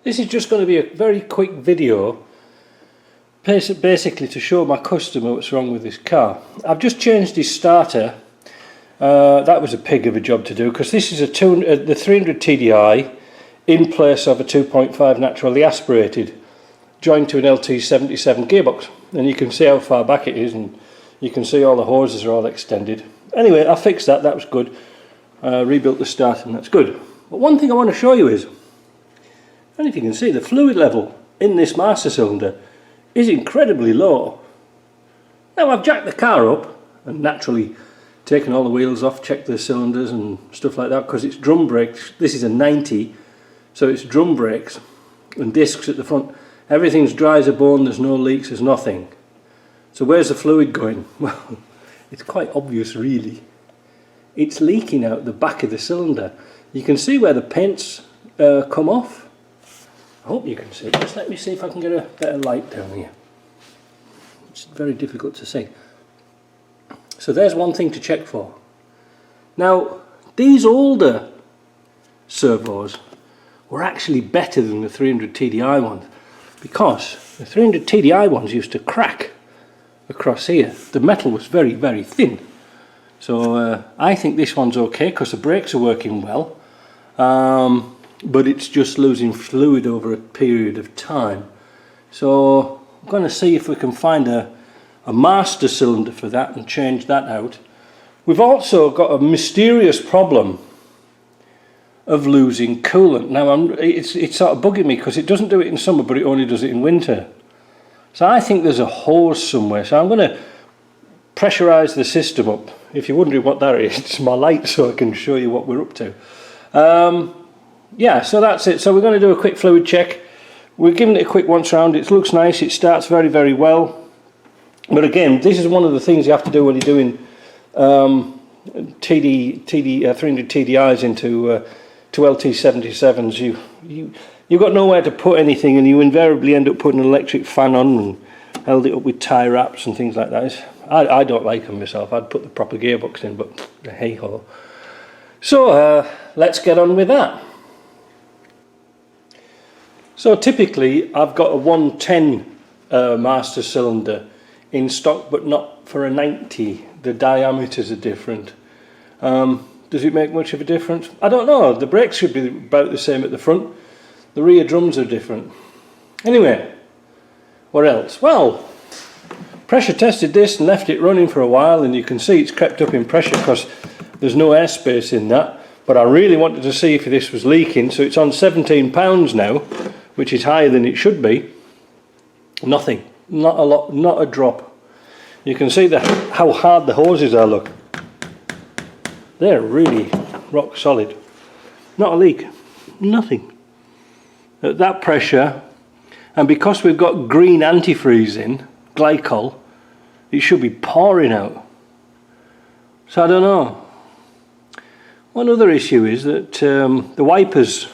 This is just going to be a very quick video, basically to show my customer what's wrong with this car. I've just changed his starter. That was a pig of a job to do, because this is the 300 TDI in place of a 2.5 naturally aspirated, joined to an LT77 gearbox, and you can see how far back it is, and you can see all the hoses are all extended. Anyway, I fixed that, that was good. Rebuilt the starter, and that's good. But one thing I want to show you is, and if you can see, the fluid level in this master cylinder is incredibly low. Now I've jacked the car up and naturally taken all the wheels off, checked the cylinders and stuff like that, because it's drum brakes. This is a 90, so it's drum brakes and discs at the front. Everything's dry as a bone, there's no leaks, there's nothing. So where's the fluid going? Well, it's quite obvious really. It's leaking out the back of the cylinder. You can see where the paint's come off. I hope you can see it. Just let me see if I can get a better light down here. It's very difficult to see. So there's one thing to check for. Now, these older servos were actually better than the 300 TDI ones, because the 300 TDI ones used to crack across here. The metal was very, very thin. So I think this one's okay because the brakes are working well, but it's just losing fluid over a period of time. So I'm going to see if we can find a master cylinder for that and change that out. We've also got a mysterious problem of losing coolant. Now it's sort of bugging me because it doesn't do it in summer, but it only does it in winter. So I think there's a hose somewhere. So I'm going to pressurize the system up. If you're wondering what that is, it's my light, so I can show you what we're up to. Yeah, so that's it. So we're going to do a quick fluid check. We're giving it a quick once round. It looks nice. It starts very, very well. But again, this is one of the things you have to do when you're doing 300 TDIs into LT77s. You've got nowhere to put anything, and you invariably end up putting an electric fan on and held it up with tie wraps and things like that. I don't like them myself. I'd put the proper gearbox in, but hey ho. So let's get on with that. So typically I've got a 110 master cylinder in stock, but not for a 90. The diameters are different. Does it make much of a difference? I don't know. The brakes should be about the same at the front. The rear drums are different. Anyway, what else? Well, pressure tested this and left it running for a while, and you can see it's crept up in pressure because there's no airspace in that. But I really wanted to see if this was leaking, so it's on 17 pounds now, which is higher than it should be. Nothing. Not a lot, not a drop. You can see how hard the hoses are, look. They're really rock solid. Not a leak. Nothing. At that pressure, and because we've got green antifreeze in, glycol, it should be pouring out. So I don't know. One other issue is that the wipers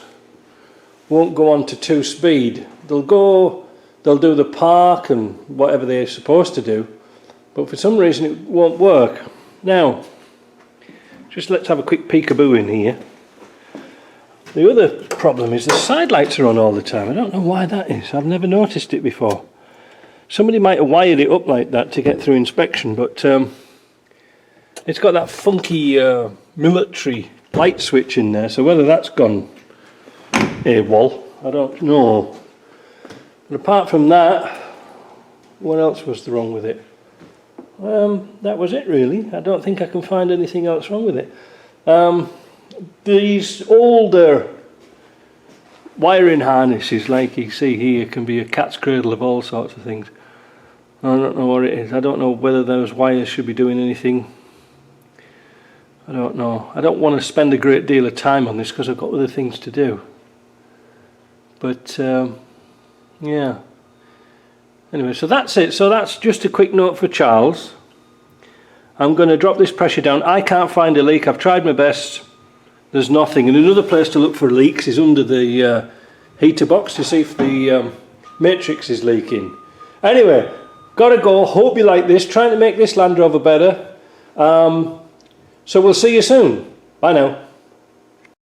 won't go on to 2-speed. They'll do the park and whatever they're supposed to do, but for some reason it won't work. Now, just let's have a quick peekaboo in here. The other problem is the side lights are on all the time. I don't know why that is. I've never noticed it before. Somebody might have wired it up like that to get through inspection, but it's got that funky military light switch in there, so whether that's gone AWOL, I don't know. But apart from that, what else was wrong with it? That was it really. I don't think I can find anything else wrong with it. These older wiring harnesses, like you see here, can be a cat's cradle of all sorts of things. I don't know what it is. I don't know whether those wires should be doing anything. I don't know. I don't want to spend a great deal of time on this because I've got other things to do. But yeah. Anyway, so that's it. So that's just a quick note for Charles. I'm going to drop this pressure down. I can't find a leak. I've tried my best. There's nothing. And another place to look for leaks is under the heater box to see if the matrix is leaking. Anyway, gotta go. Hope you like this. Trying to make this Land Rover better. So we'll see you soon. Bye now.